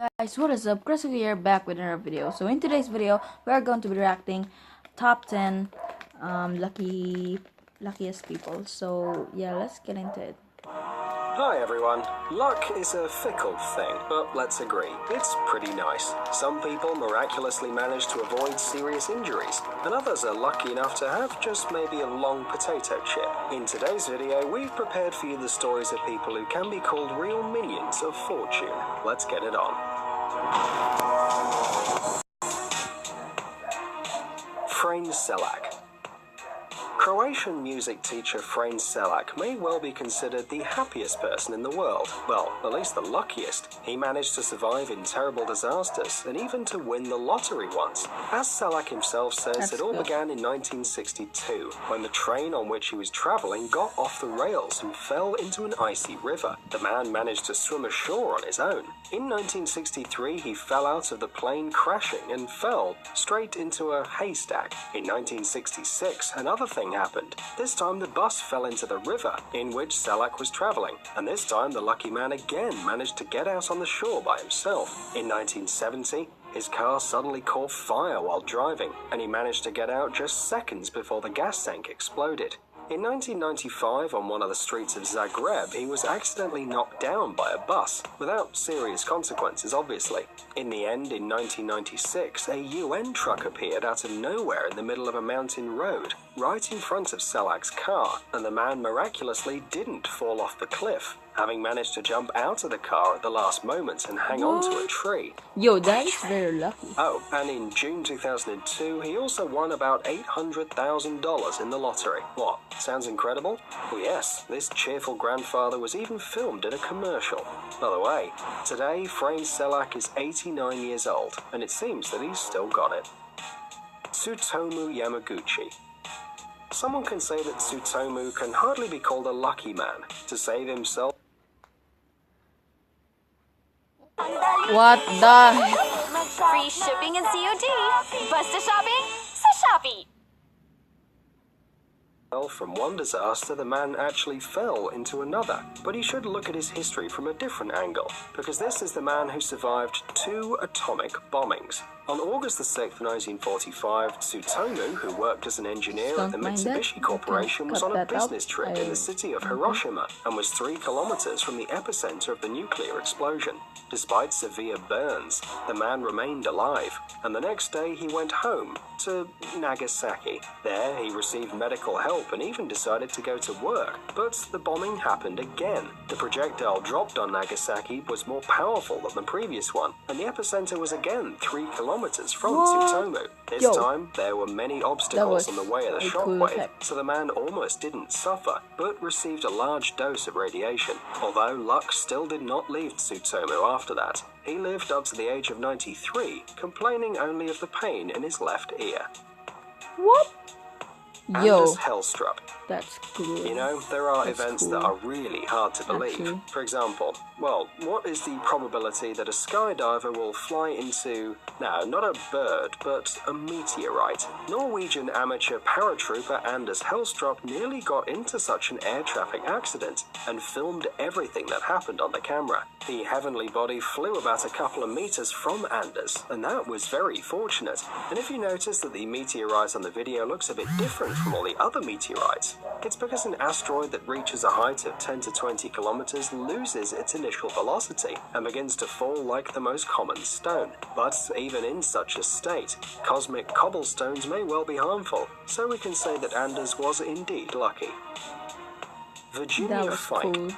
Guys, what is up? Chris here, back with another video. So in today's video, we are going to be reacting top 10 luckiest people. So yeah, let's get into it. Hi everyone. Luck is a fickle thing, but let's agree, it's pretty nice. Some people miraculously manage to avoid serious injuries, and others are lucky enough to have just maybe a long potato chip. In today's video, we've prepared for you the stories of people who can be called real minions of fortune. Let's get it on. Frane Selak. Croatian music teacher Frane Selak may well be considered the happiest person in the world. Well, at least the luckiest. He managed to survive in terrible disasters and even to win the lottery once. As Selak himself says, it all began in 1962, when the train on which he was traveling got off the rails and fell into an icy river. The man managed to swim ashore on his own. In 1963, he fell out of the plane crashing and fell straight into a haystack. In 1966, another thing happened. This time the bus fell into the river in which Selak was traveling, and this time the lucky man again managed to get out on the shore by himself. In 1970, his car suddenly caught fire while driving, and he managed to get out just seconds before the gas tank exploded. In 1995, on one of the streets of Zagreb, he was accidentally knocked down by a bus, without serious consequences, obviously. In the end, in 1996, a UN truck appeared out of nowhere in the middle of a mountain road, right in front of Selak's car, and the man miraculously didn't fall off the cliff, having managed to jump out of the car at the last moment and hang on to a tree. Yo, that is very lucky. Oh, and in June 2002, he also won about $800,000 in the lottery. What, sounds incredible? Well, yes, this cheerful grandfather was even filmed in a commercial. By the way, today, Frane Selak is 89 years old, and it seems that he's still got it. Tsutomu Yamaguchi. Someone can say that Tsutomu can hardly be called a lucky man. To save himself, What the? Free shipping and COD. Bus to shopping? So shoppy. from one disaster, the man actually fell into another. But he should look at his history from a different angle, because this is the man who survived 2 atomic bombings. On August the 6th, 1945, Tsutomu, who worked as an engineer at the Mitsubishi Corporation, was on a business trip in the city of Hiroshima and was 3 kilometers from the epicenter of the nuclear explosion. Despite severe burns, the man remained alive, and the next day he went home to Nagasaki. There, he received medical help and even decided to go to work, but the bombing happened again. The projectile dropped on Nagasaki was more powerful than the previous one, and the epicenter was again 3 kilometers from Tsutomu. This time, there were many obstacles in the way of the shockwave, so the man almost didn't suffer, but received a large dose of radiation. Although luck still did not leave Tsutomu after that. He lived up to the age of 93, complaining only of the pain in his left ear. What? Yo, Anders Hellstrup. that's cool. You know, there are That's events cool. that are really hard to believe. Actually. For example, well, what is the probability that a skydiver will fly into, no, not a bird, but a meteorite? Norwegian amateur paratrooper Anders Hellstrup nearly got into such an air traffic accident and filmed everything that happened on the camera. The heavenly body flew about a couple of meters from Anders, and that was very fortunate. And if you notice that the meteorite on the video looks a bit different from all the other meteorites, it's because an asteroid that reaches a height of 10 to 20 kilometers loses its initial velocity and begins to fall like the most common stone. But even in such a state, cosmic cobblestones may well be harmful, so we can say that Anders was indeed lucky. Virginia That was Fike. cool.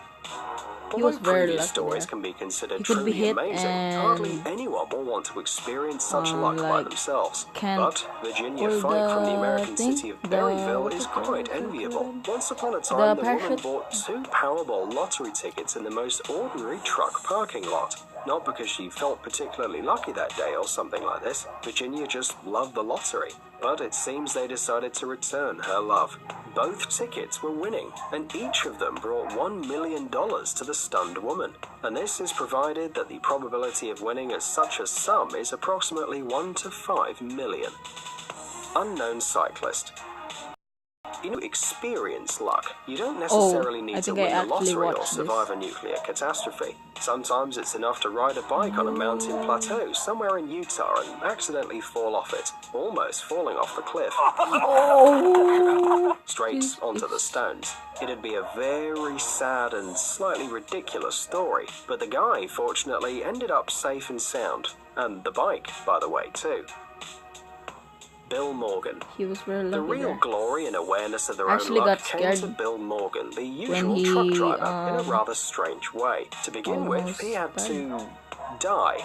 He Although was very previous lucky stories there. can be considered He could be truly hit amazing, and hardly anyone will want to experience such luck by like, themselves. can't But Virginia hold Fike from the the American thing, city of the- Berryville what is is it quite called? enviable. Once upon a time, the woman parachute? bought 2 Powerball lottery tickets in the most ordinary truck parking lot. Not because she felt particularly lucky that day or something like this. Virginia just loved the lottery. But it seems they decided to return her love. Both tickets were winning, and each of them brought $1 million to the stunned woman. And this is provided that the probability of winning at such a sum is approximately 1 to 5 million. Unknown cyclist. You know, experience luck. You don't necessarily need to win the lottery or survive a nuclear catastrophe. Sometimes it's enough to ride a bike on a mountain plateau somewhere in Utah and accidentally fall off it, almost falling off the cliff. Straight onto the stones. It'd be a very sad and slightly ridiculous story, but the guy fortunately ended up safe and sound. And the bike, by the way, too. Bill Morgan. He was very lucky. The real there. glory and awareness of their own Actually luck got came scared to Bill Morgan, the when usual he, truck driver, in a rather strange way. To begin with, he had to die.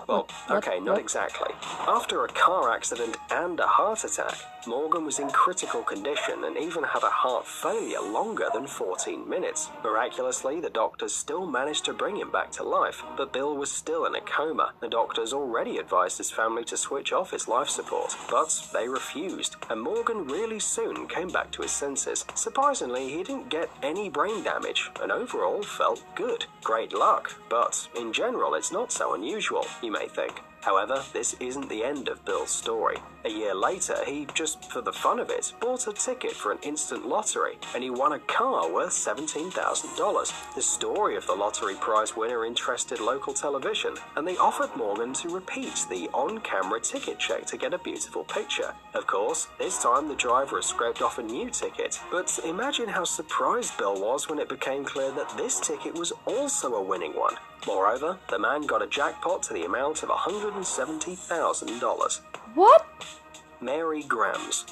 Well, okay, not exactly. After a car accident and a heart attack, Morgan was in critical condition and even had a heart failure longer than 14 minutes. Miraculously, the doctors still managed to bring him back to life, but Bill was still in a coma. The doctors already advised his family to switch off his life support, but they refused, and Morgan really soon came back to his senses. Surprisingly, he didn't get any brain damage and overall felt good. Great luck, but in general it's not so unusual, you may think. However, this isn't the end of Bill's story. A year later, he, just for the fun of it, bought a ticket for an instant lottery, and he won a car worth $17,000. The story of the lottery prize winner interested local television, and they offered Morgan to repeat the on-camera ticket check to get a beautiful picture. Of course, this time the driver has scraped off a new ticket, but imagine how surprised Bill was when it became clear that this ticket was also a winning one. Moreover, the man got a jackpot to the amount of $170,000. What? Mary Grams.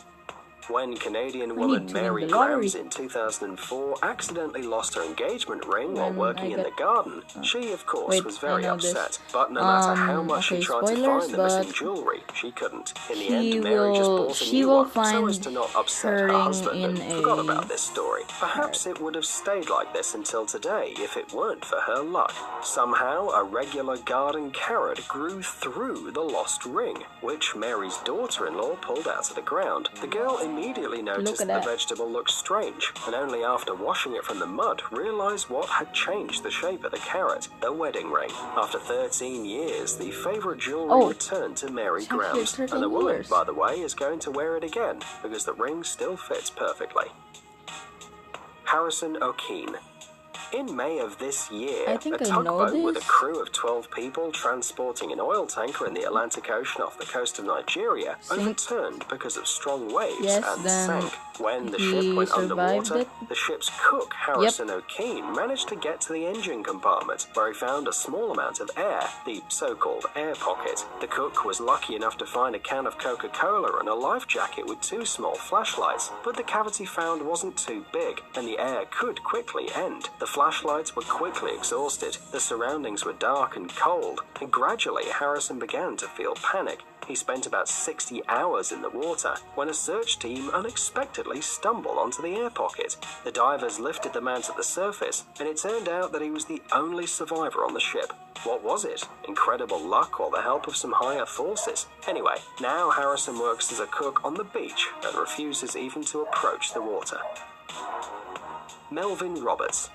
When Canadian woman Mary Grams in 2004 accidentally lost her engagement ring while working in the garden, she of course was very upset. But no matter how much she tried to find the missing jewelry, she couldn't. In the end, Mary just bought a new one so as to not upset her husband and forgot about this story. Perhaps it would have stayed like this until today if it weren't for her luck. Somehow, a regular garden carrot grew through the lost ring, which Mary's daughter-in-law pulled out of the ground. The girl immediately noticed the vegetable looked strange, and only after washing it from the mud realized what had changed the shape of the carrot, the wedding ring. After 13 years, the favorite jewelry returned to Mary Grams, and the woman, by the way, is going to wear it again because the ring still fits perfectly. Harrison O'Keefe. In May of this year, a tugboat with a crew of 12 people transporting an oil tanker in the Atlantic Ocean off the coast of Nigeria overturned because of strong waves and sank. When the ship went underwater, the ship's cook, Harrison O'Keefe, managed to get to the engine compartment, where he found a small amount of air, the so-called air pocket. The cook was lucky enough to find a can of Coca-Cola and a life jacket with 2 small flashlights, but the cavity found wasn't too big, and the air could quickly end. The flashlights were quickly exhausted, the surroundings were dark and cold, and gradually Harrison began to feel panic. He spent about 60 hours in the water when a search team unexpectedly stumbled onto the air pocket. The divers lifted the man to the surface, and it turned out that he was the only survivor on the ship. What was it? Incredible luck or the help of some higher forces? Anyway, now Harrison works as a cook on the beach and refuses even to approach the water. Melvin Roberts.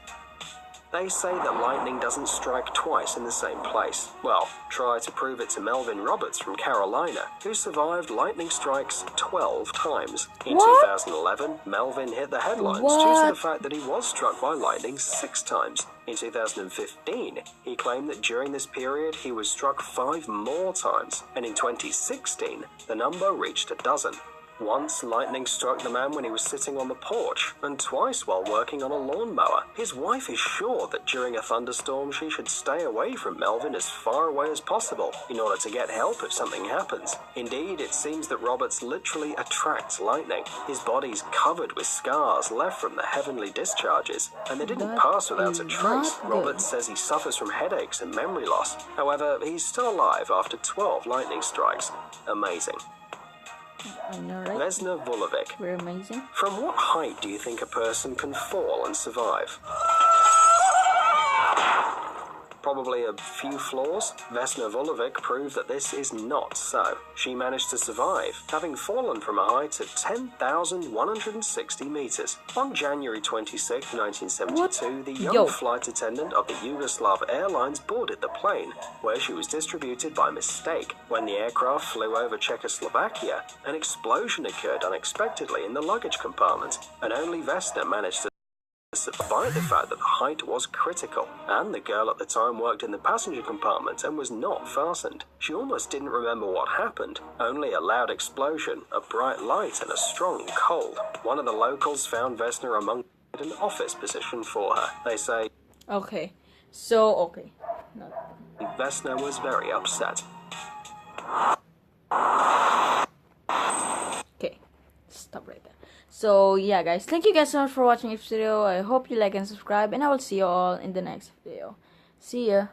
They say that lightning doesn't strike twice in the same place. Well, try to prove it to Melvin Roberts from Carolina, who survived lightning strikes 12 times. In 2011, Melvin hit the headlines due to the fact that he was struck by lightning 6 times. In 2015, he claimed that during this period he was struck 5 more times, and in 2016, the number reached 12. Once, lightning struck the man when he was sitting on the porch, and twice while working on a lawnmower. His wife is sure that during a thunderstorm she should stay away from Melvin as far away as possible in order to get help if something happens. Indeed, it seems that Roberts literally attracts lightning. His body's covered with scars left from the heavenly discharges, and they didn't pass without a trace. Roberts says he suffers from headaches and memory loss. However, he's still alive after 12 lightning strikes. Amazing. I know, right? Vesna Vulovic. We're amazing. From what height do you think a person can fall and survive? Probably a few flaws? Vesna Vulovic proved that this is not so. She managed to survive, having fallen from a height of 10,160 meters. On January 26, 1972, the young flight attendant of the Yugoslav Airlines boarded the plane, where she was distributed by mistake. When the aircraft flew over Czechoslovakia, an explosion occurred unexpectedly in the luggage compartment, and only Vesna managed to despite the fact that the height was critical, and the girl at the time worked in the passenger compartment and was not fastened. She almost didn't remember what happened, only a loud explosion, a bright light and a strong cold. One of the locals found Vesna among an office position for her. They say, Okay. No. Vesna was very upset. Okay. Stop right there. So yeah guys, thank you guys so much for watching this video. I hope you like and subscribe, and I will see you all in the next video. See ya.